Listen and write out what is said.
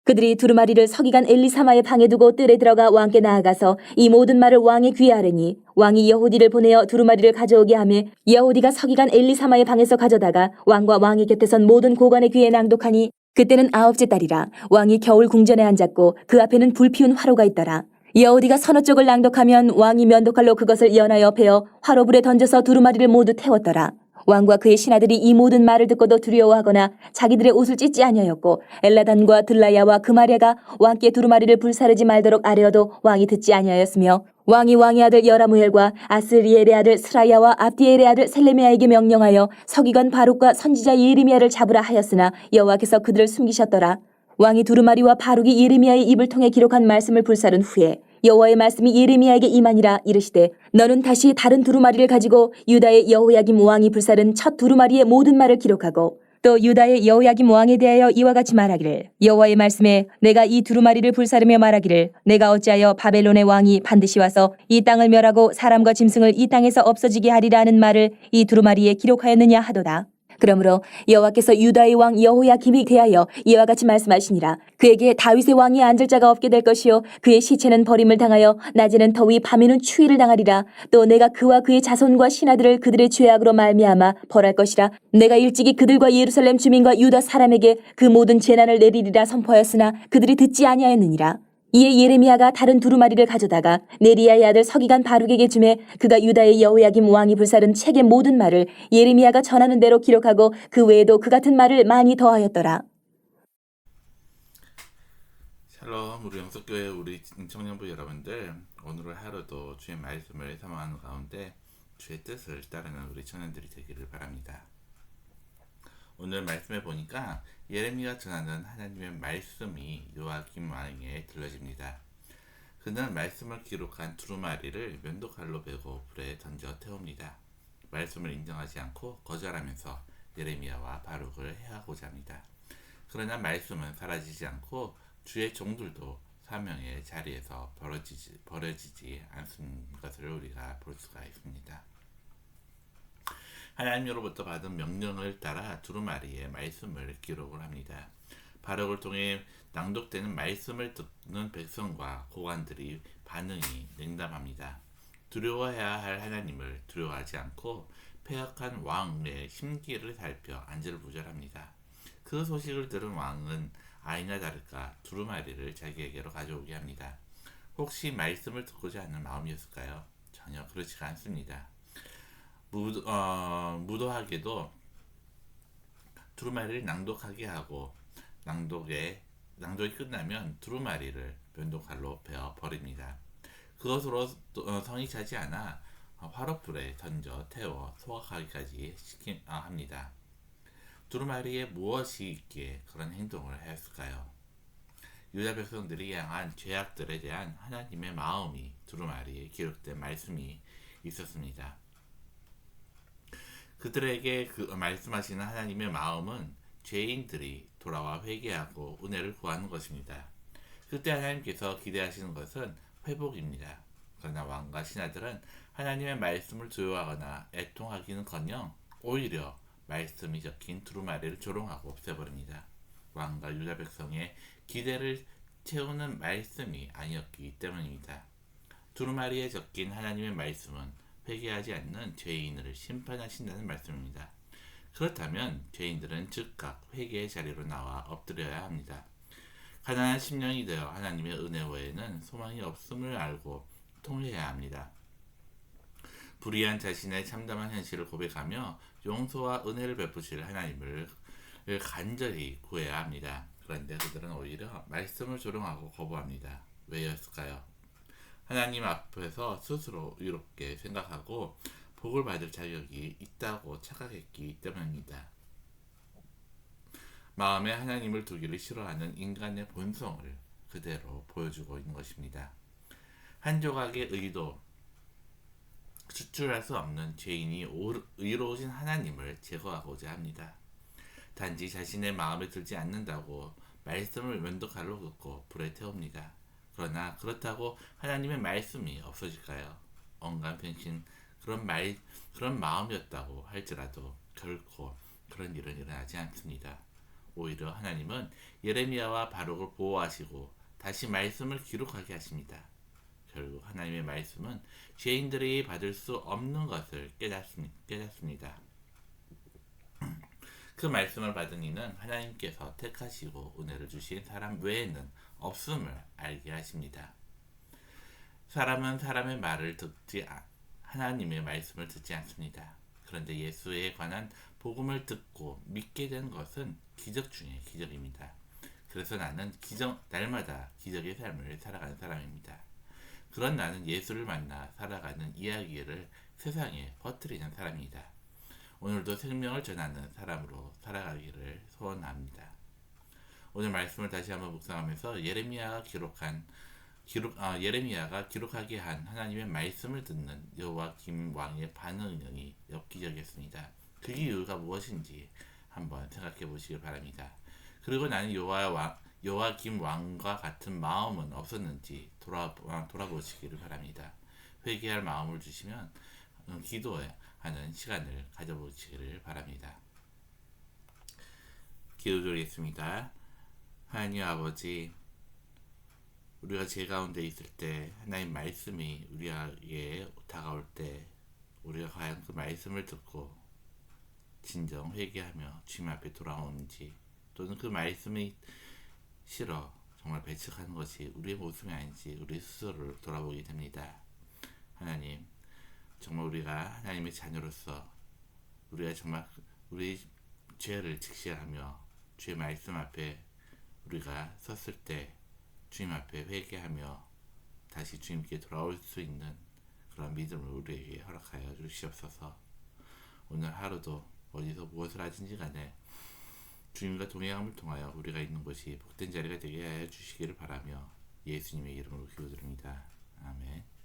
그들이 두루마리를 서기관 엘리사마의 방에 두고 뜰에 들어가 왕께 나아가서 이 모든 말을 왕의 귀에 아뢰니 왕이 여호디를 보내어 두루마리를 가져오게 하며 여호디가 서기관 엘리사마의 방에서 가져다가 왕과 왕의 곁에 선 모든 고관의 귀에 낭독하니 그때는 9째 달이라. 왕이 겨울 궁전에 앉았고 그 앞에는 불피운 화로가 있더라. 여호디가 서너 쪽을 낭독하면 왕이 면도칼로 그것을 연하여 베어 화로불에 던져서 두루마리를 모두 태웠더라. 왕과 그의 신하들이 이 모든 말을 듣고도 두려워하거나 자기들의 옷을 찢지 아니하였고 엘라단과 들라야와 그마랴가 왕께 두루마리를 불사르지 말도록 아뢰어도 왕이 듣지 아니하였으며 왕이 왕의 아들 여라무엘과 아스리엘의 아들 스라야와 압디엘의 아들 셀레미야에게 명령하여 서기관 바룩과 선지자 예레미야를 잡으라 하였으나 여호와께서 그들을 숨기셨더라. 왕이 두루마리와 바룩이 예레미야의 입을 통해 기록한 말씀을 불사른 후에 여호와의 말씀이 예레미야에게 임하니라. 이르시되 너는 다시 다른 두루마리를 가지고 유다의 여호야김 왕이 불사른 첫 두루마리의 모든 말을 기록하고 또 유다의 여호야김 왕에 대하여 이와 같이 말하기를 여호와의 말씀에 내가 이 두루마리를 불사르며 말하기를 내가 어찌하여 바벨론의 왕이 반드시 와서 이 땅을 멸하고 사람과 짐승을 이 땅에서 없어지게 하리라 하는 말을 이 두루마리에 기록하였느냐 하도다. 그러므로 여호와께서 유다의 왕 여호야김에 대하여 이와 같이 말씀하시니라. 그에게 다윗의 왕이 앉을 자가 없게 될 것이요 그의 시체는 버림을 당하여 낮에는 더위 밤에는 추위를 당하리라. 또 내가 그와 그의 자손과 신하들을 그들의 죄악으로 말미암아 벌할 것이라. 내가 일찍이 그들과 예루살렘 주민과 유다 사람에게 그 모든 재난을 내리리라 선포하였으나 그들이 듣지 아니하였느니라. 이에 예레미야가 다른 두루마리를 가져다가 네리야의 아들 서기관 바룩에게 주매 그가 유다의 여호야김 왕이 불사른 책의 모든 말을 예레미야가 전하는 대로 기록하고 그 외에도 그 같은 말을 많이 더하였더라. 샬롬, 우리 영석교회 우리 청년부 여러분들, 오늘 하루도 주의 말씀을 삼아가는 가운데 주의 뜻을 따르는 우리 청년들이 되기를 바랍니다. 오늘 말씀에 보니까 예레미야가 전하는 하나님의 말씀이 요아김 왕에게 들려집니다. 그는 말씀을 기록한 두루마리를 면도칼로 베고 불에 던져 태웁니다. 말씀을 인정하지 않고 거절하면서 예레미야와 바룩을 해하고자 합니다. 그러나 말씀은 사라지지 않고 주의 종들도 사명의 자리에서 버려지지 않는 것을 우리가 볼 수가 있습니다. 하나님으로부터 받은 명령을 따라 두루마리의 말씀을 기록을 합니다. 바룩을 통해 낭독되는 말씀을 듣는 백성과 고관들이 반응이 냉담합니다. 두려워해야 할 하나님을 두려워하지 않고 패역한 왕의 심기를 살펴 안절부절합니다. 그 소식을 들은 왕은 아니나 다를까 두루마리를 자기에게로 가져오게 합니다. 혹시 말씀을 듣고자 하는 마음이었을까요? 전혀 그렇지가 않습니다. 무도하게도 두루마리를 낭독하게 하고 낭독이 끝나면 두루마리를 면도칼로 베어 버립니다. 그것으로 성이 차지 않아 화롯불에 던져 태워 소각하기까지 합니다. 두루마리에 무엇이 있기에 그런 행동을 하였을까요? 유다 백성들이 향한 죄악들에 대한 하나님의 마음이 두루마리에 기록된 말씀이 있었습니다. 그들에게 말씀하시는 하나님의 마음은 죄인들이 돌아와 회개하고 은혜를 구하는 것입니다. 그때 하나님께서 기대하시는 것은 회복입니다. 그러나 왕과 신하들은 하나님의 말씀을 두려워하거나 애통하기는커녕 오히려 말씀이 적힌 두루마리를 조롱하고 없애버립니다. 왕과 유다 백성의 기대를 채우는 말씀이 아니었기 때문입니다. 두루마리에 적힌 하나님의 말씀은 회개하지 않는 죄인을 심판하신다는 말씀입니다. 그렇다면 죄인들은 즉각 회개의 자리로 나와 엎드려야 합니다. 가난한 심령이 되어 하나님의 은혜 외에는 소망이 없음을 알고 통회해야 합니다. 불의한 자신의 참담한 현실을 고백하며 용서와 은혜를 베푸실 하나님을 간절히 구해야 합니다. 그런데 그들은 오히려 말씀을 조롱하고 거부합니다. 왜였을까요? 하나님 앞에서 스스로 의롭게 생각하고 복을 받을 자격이 있다고 착각했기 때문입니다. 마음에 하나님을 두기를 싫어하는 인간의 본성을 그대로 보여주고 있는 것입니다. 한 조각의 의도, 추출할 수 없는 죄인이 의로우신 하나님을 제거하고자 합니다. 단지 자신의 마음에 들지 않는다고 말씀을 면도칼로 긋고 불에 태웁니다. 그러나 그렇다고 하나님의 말씀이 없어질까요? 언감변신 그런 마음이었다고 할지라도 결코 그런 일은 일어나지 않습니다. 오히려 하나님은 예레미야와 바룩을 보호하시고 다시 말씀을 기록하게 하십니다. 결국 하나님의 말씀은 죄인들이 받을 수 없는 것을 깨닫습니다. 그 말씀을 받은 이는 하나님께서 택하시고 은혜를 주신 사람 외에는 없음을 알게 하십니다. 사람은 사람의 말을 하나님의 말씀을 듣지 않습니다. 그런데 예수에 관한 복음을 듣고 믿게 된 것은 기적 중에 기적입니다. 그래서 나는 날마다 기적의 삶을 살아가는 사람입니다. 그런 나는 예수를 만나 살아가는 이야기를 세상에 퍼뜨리는 사람입니다. 오늘도 생명을 전하는 사람으로 살아가기를 소원합니다. 오늘 말씀을 다시 한번 묵상하면서 예레미야가 기록하게 한 하나님의 말씀을 듣는 여호와김 왕의 반응이 엽기적이었습니다. 그 이유가 무엇인지 한번 생각해 보시길 바랍니다. 그리고 나는 여호와김 왕과 같은 마음은 없었는지 돌아보시기를 바랍니다. 회개할 마음을 주시면 기도하는 시간을 가져보시기를 바랍니다. 기도드리겠습니다. 하나님 아버지, 우리가 죄 가운데 있을 때 하나님 말씀이 우리에게 다가올 때 우리가 과연 그 말씀을 듣고 진정 회개하며 주님 앞에 돌아오는지, 또는 그 말씀이 싫어 정말 배척하는 것이 우리의 모습이 아닌지 우리 스스로를 돌아보게 됩니다. 하나님, 정말 우리가 하나님의 자녀로서 우리가 정말 우리 죄를 직시하며 주의 말씀 앞에 우리가 섰을 때 주님 앞에 회개하며 다시 주님께 돌아올 수 있는 그런 믿음을 우리에게 허락하여 주시옵소서. 오늘 하루도 어디서 무엇을 하든지 간에 주님과 동행함을 통하여 우리가 있는 곳이 복된 자리가 되게 하여 주시기를 바라며 예수님의 이름으로 기도드립니다. 아멘.